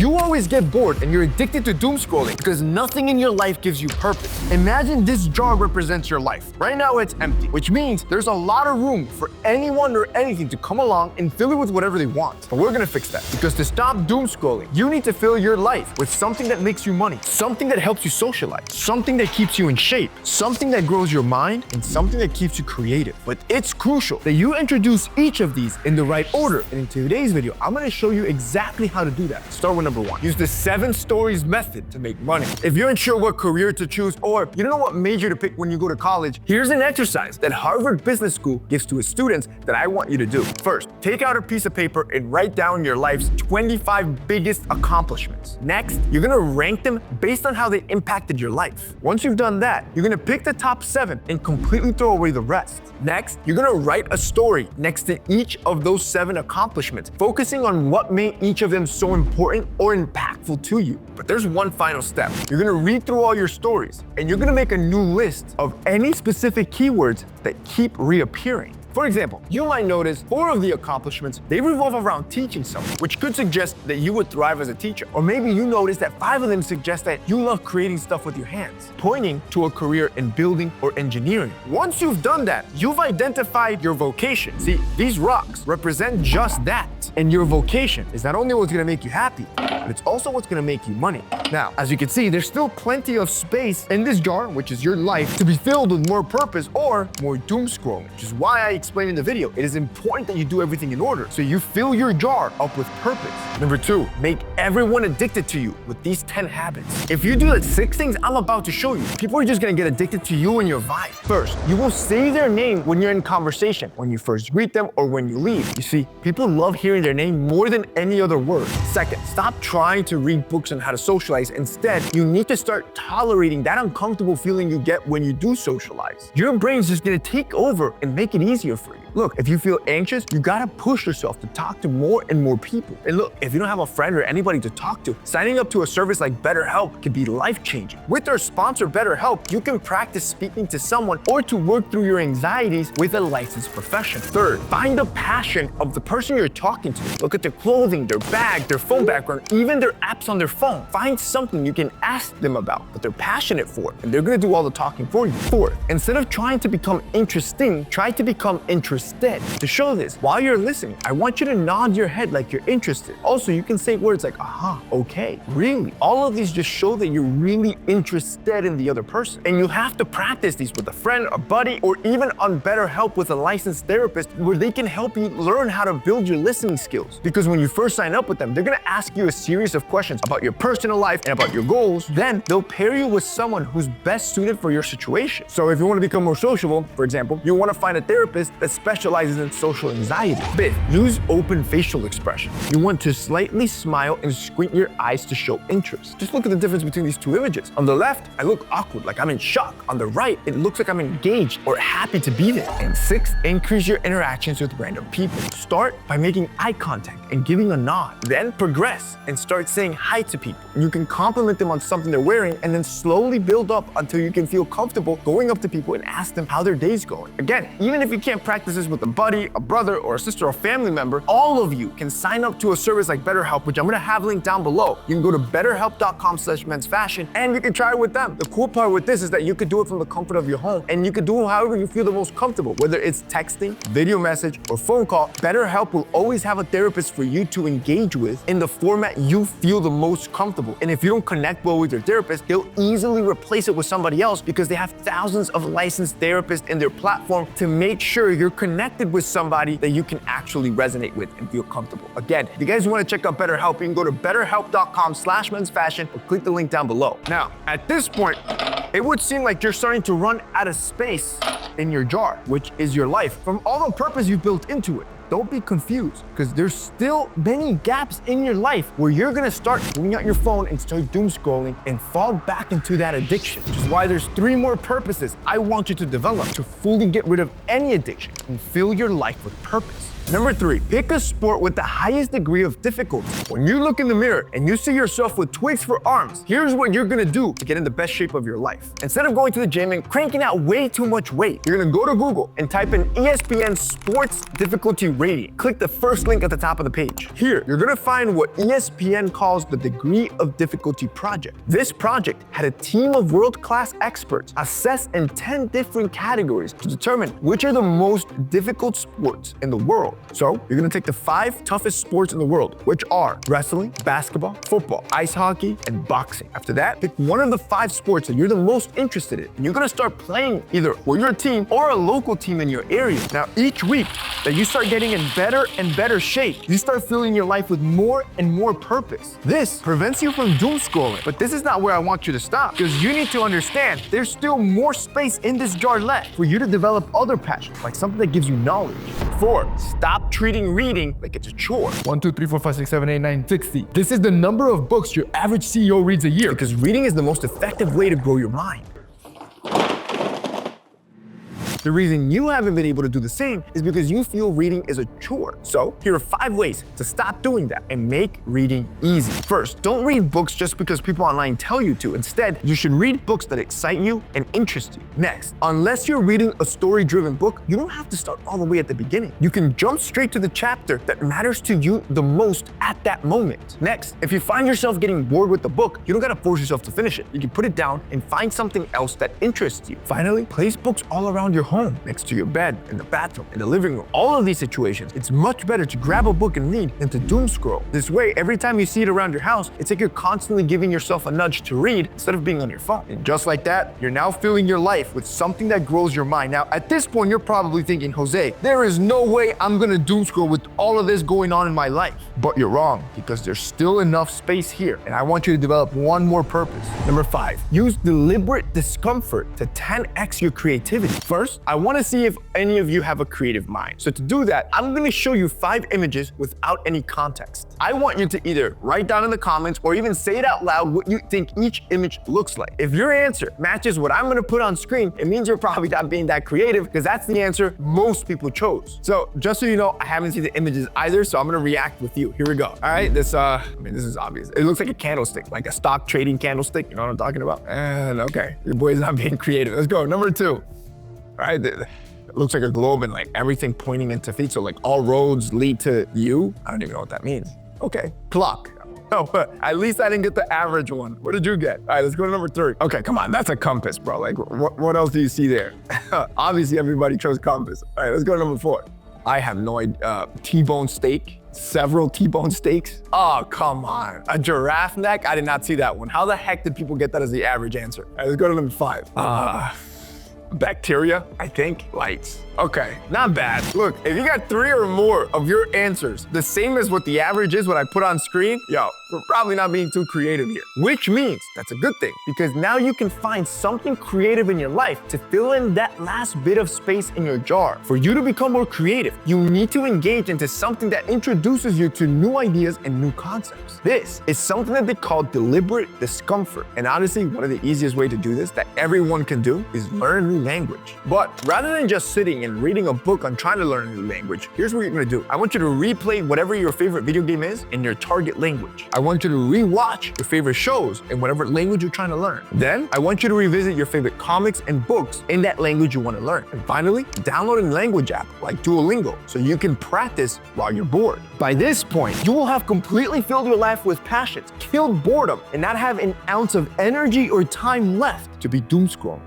You always get bored and you're addicted to doom scrolling because nothing in your life gives you purpose. Imagine this jar represents your life. Right now it's empty, which means there's a lot of room for anyone or anything to come along and fill it with whatever they want. But we're gonna fix that, because to stop doom scrolling, you need to fill your life with something that makes you money, something that helps you socialize, something that keeps you in shape, something that grows your mind, and something that keeps you creative. But it's crucial that you introduce each of these in the right order. And in today's video, I'm gonna show you exactly how to do that. Start with number 1. Use the 7 stories method to make money. If you're unsure what career to choose, or you don't know what major to pick when you go to college, here's an exercise that Harvard Business School gives to its students that I want you to do. First, take out a piece of paper and write down your life's 25 biggest accomplishments. Next, you're gonna rank them based on how they impacted your life. Once you've done that, you're gonna pick the top 7 and completely throw away the rest. Next, you're gonna write a story next to each of those 7 accomplishments, focusing on what made each of them so important or impactful to you. But there's one final step. You're gonna read through all your stories and you're gonna make a new list of any specific keywords that keep reappearing. For example, you might notice 4 of the accomplishments, they revolve around teaching someone, which could suggest that you would thrive as a teacher. Or maybe you notice that 5 of them suggest that you love creating stuff with your hands, pointing to a career in building or engineering. Once you've done that, you've identified your vocation. See, these rocks represent just that. And your vocation is not only what's gonna make you happy, but it's also what's gonna make you money. Now, as you can see, there's still plenty of space in this jar, which is your life, to be filled with more purpose or more doom scrolling, which is why I explained in the video, it is important that you do everything in order so you fill your jar up with purpose. Number 2, make everyone addicted to you with these 10 habits. If you do the 6 things I'm about to show you, people are just gonna get addicted to you and your vibe. First, you will say their name when you're in conversation, when you first greet them or when you leave. You see, people love hearing their name more than any other word. Second, stop trying to read books on how to socialize. Instead, you need to start tolerating that uncomfortable feeling you get when you do socialize. Your brain's just gonna take over and make it easier for you. Look, if you feel anxious, you gotta push yourself to talk to more and more people. And look, if you don't have a friend or anybody to talk to, signing up to a service like BetterHelp can be life-changing. With our sponsor BetterHelp, you can practice speaking to someone or to work through your anxieties with a licensed professional. Third, find the passion of the person you're talking to. Look at their clothing, their bag, their phone background, even their apps on their phone. Find something you can ask them about that they're passionate for, and they're gonna do all the talking for you. Fourth, instead of trying to become interesting, try to become interested. To show this, while you're listening, I want you to nod your head like you're interested. Also, you can say words like, aha, okay, really. All of these just show that you're really interested in the other person. And you have to practice these with a friend, a buddy, or even on BetterHelp with a licensed therapist where they can help you learn how to build your listening skills. Because when you first sign up with them, they're gonna ask you a series of questions about your personal life and about your goals. Then they'll pair you with someone who's best suited for your situation. So if you want to become more sociable, for example, you want to find a therapist that specializes in social anxiety. Fifth, use open facial expression. You want to slightly smile and squint your eyes to show interest. Just look at the difference between these 2 images. On the left, I look awkward, like I'm in shock. On the right, it looks like I'm engaged or happy to be there. And 6th, increase your interactions with random people. Start by making eye contact and giving a nod. Then progress and start saying hi to people. You can compliment them on something they're wearing and then slowly build up until you can feel comfortable going up to people and ask them how their day's going. Again, even if you can't practice this with a buddy, a brother, or a sister, or a family member, all of you can sign up to a service like BetterHelp, which I'm gonna have linked down below. You can go to betterhelp.com/mensfashion and you can try it with them. The cool part with this is that you could do it from the comfort of your home and you could do it however you feel the most comfortable, whether it's texting, video message, or phone call. BetterHelp will always have a therapist for you to engage with in the format you feel the most comfortable. And if you don't connect well with your therapist, they'll easily replace it with somebody else because they have thousands of licensed therapists in their platform to make sure you're connected with somebody that you can actually resonate with and feel comfortable. Again, if you guys want to check out BetterHelp, you can go to betterhelp.com/mensfashion or click the link down below. Now, at this point, it would seem like you're starting to run out of space in your jar, which is your life, from all the purpose you built into it. Don't be confused, because there's still many gaps in your life where you're gonna start pulling out your phone and start doom scrolling and fall back into that addiction, which is why there's 3 more purposes I want you to develop to fully get rid of any addiction and fill your life with purpose. Number 3, pick a sport with the highest degree of difficulty. When you look in the mirror and you see yourself with twigs for arms, here's what you're gonna do to get in the best shape of your life. Instead of going to the gym and cranking out way too much weight, you're gonna go to Google and type in ESPN sports difficulty rating. Click the first link at the top of the page. Here, you're gonna find what ESPN calls the degree of difficulty project. This project had a team of world-class experts assess in 10 different categories to determine which are the most difficult sports in the world. So, you're gonna take the 5 toughest sports in the world, which are wrestling, basketball, football, ice hockey, and boxing. After that, pick one of the 5 sports that you're the most interested in, and you're gonna start playing either for your team or a local team in your area. Now, each week that you start getting in better and better shape, you start filling your life with more and more purpose. This prevents you from doom scrolling, but this is not where I want you to stop, because you need to understand there's still more space in this jar left for you to develop other passions, like something that gives you knowledge. 4, stop treating reading like it's a chore. 1, 2, 3, 4, 5, 6, 7, 8, 9, 60. This is the number of books your average CEO reads a year. Because reading is the most effective way to grow your mind. The reason you haven't been able to do the same is because you feel reading is a chore. So here are 5 ways to stop doing that and make reading easy. First, don't read books just because people online tell you to. Instead, you should read books that excite you and interest you. Next, unless you're reading a story-driven book, you don't have to start all the way at the beginning. You can jump straight to the chapter that matters to you the most at that moment. Next, if you find yourself getting bored with the book, you don't gotta force yourself to finish it. You can put it down and find something else that interests you. Finally, place books all around your home, next to your bed, in the bathroom, in the living room. All of these situations, it's much better to grab a book and read than to doom scroll. This way, every time you see it around your house, it's like you're constantly giving yourself a nudge to read instead of being on your phone. And just like that, you're now filling your life with something that grows your mind. Now, at this point, you're probably thinking, Jose, there is no way I'm gonna doom scroll with all of this going on in my life. But you're wrong, because there's still enough space here, and I want you to develop one more purpose. Number 5, use deliberate discomfort to 10x your creativity. First, I want to see if any of you have a creative mind. So to do that, I'm going to show you 5 images without any context. I want you to either write down in the comments or even say it out loud what you think each image looks like. If your answer matches what I'm going to put on screen, it means you're probably not being that creative, because that's the answer most people chose. So just so you know, I haven't seen the images either, so I'm going to react with you. Here we go. All right, this is obvious. It looks like a candlestick, like a stock trading candlestick. You know what I'm talking about? And okay, your boy's not being creative. Let's go. Number 2. All right, it looks like a globe and like everything pointing into feet. So like all roads lead to you. I don't even know what that means. Okay, clock. Oh, but at least I didn't get the average one. What did you get? All right, let's go to number 3. Okay, come on, that's a compass, bro. Like what else do you see there? Obviously everybody chose compass. All right, let's go to number 4. I have no idea. T-bone steak. Several T-bone steaks. Oh, come on. A giraffe neck? I did not see that one. How the heck did people get that as the average answer? All right, let's go to number 5. Bacteria, I think. Lights. Okay, not bad. Look, if you got 3 or more of your answers the same as what the average is, what I put on screen, yo, we're probably not being too creative here. Which means that's a good thing, because now you can find something creative in your life to fill in that last bit of space in your jar. For you to become more creative, you need to engage into something that introduces you to new ideas and new concepts. This is something that they call deliberate discomfort. And honestly, one of the easiest ways to do this that everyone can do is learn a new language. But rather than just sitting and reading a book on trying to learn a new language, here's what you're gonna do. I want you to replay whatever your favorite video game is in your target language. I want you to rewatch your favorite shows in whatever language you're trying to learn. Then, I want you to revisit your favorite comics and books in that language you want to learn. And finally, download a language app like Duolingo so you can practice while you're bored. By this point, you will have completely filled your life with passions, killed boredom, and not have an ounce of energy or time left to be doom scrolling.